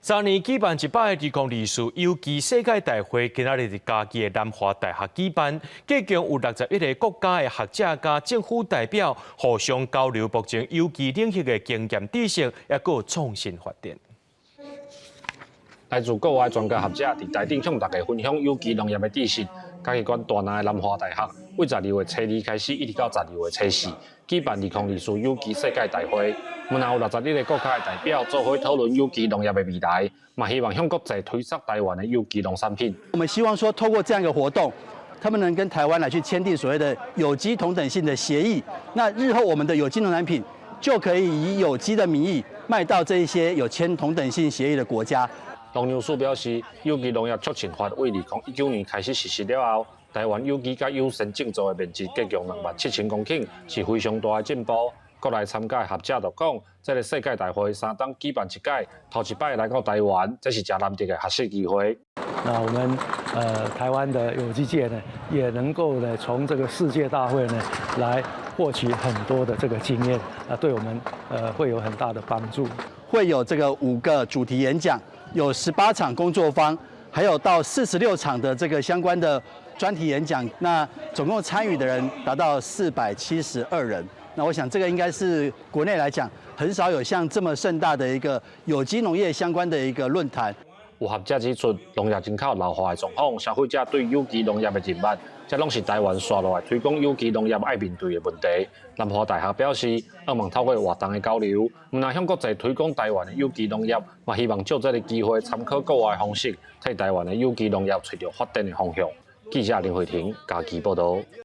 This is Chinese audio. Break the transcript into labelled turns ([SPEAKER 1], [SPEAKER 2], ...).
[SPEAKER 1] 昨年举办120有机世界大会，今仔日伫嘉义的南华大学举办，计共有61个国家的学者加政府代表互相交流目前有机领域的经验知识，也有创新发展。
[SPEAKER 2] 来自国外专家学者伫台顶向大家分享有机农业的知识。嘉义县大南的南华大学为12月初2开始，一直到12月初4，举办2024有机世界大会。门内有61个国家的代表做伙讨论有机农业的未来，嘛希望向国际推广台湾的有机农产品。
[SPEAKER 3] 我们希望说，透过这样一个活动，他们能跟台湾来去签订所谓的有机同等性的协议。那日后我们的有机农产品就可以以有机的名义卖到这一些有签同等性协议的国家。
[SPEAKER 2] 农粮署表示，有机农业促进法为2019年开始实施了后，台湾有机甲优先种植的面积计共27000公顷，是非常大的进步。国内参加的学者就讲，这个世界大会3档举办一届，头一摆来到台湾，这是真难得的学习机会。
[SPEAKER 4] 那我们台湾的有机界呢，也能够呢从这个世界大会呢来获取很多的这个经验，对我们会有很大的帮助。
[SPEAKER 3] 会有这个5个主题演讲，有18场工作坊，还有到46场的这个相关的专题演讲。那总共参与的人达到472人。那我想这个应该是国内来讲很少有像这么盛大的一个有机农业相关的一个论坛。
[SPEAKER 2] 有学者指出，农业人口老化的状况，消费者对有机农业的认识，这拢是台湾刷落来推广有机农业爱面对的问题。南华大学表示，希望透过活动的交流，唔但向国际推广台湾的有机农业，嘛希望借这个机会参考国外的方式，替台湾的有机农业找到发展的方向。记者林慧婷，嘉义报道。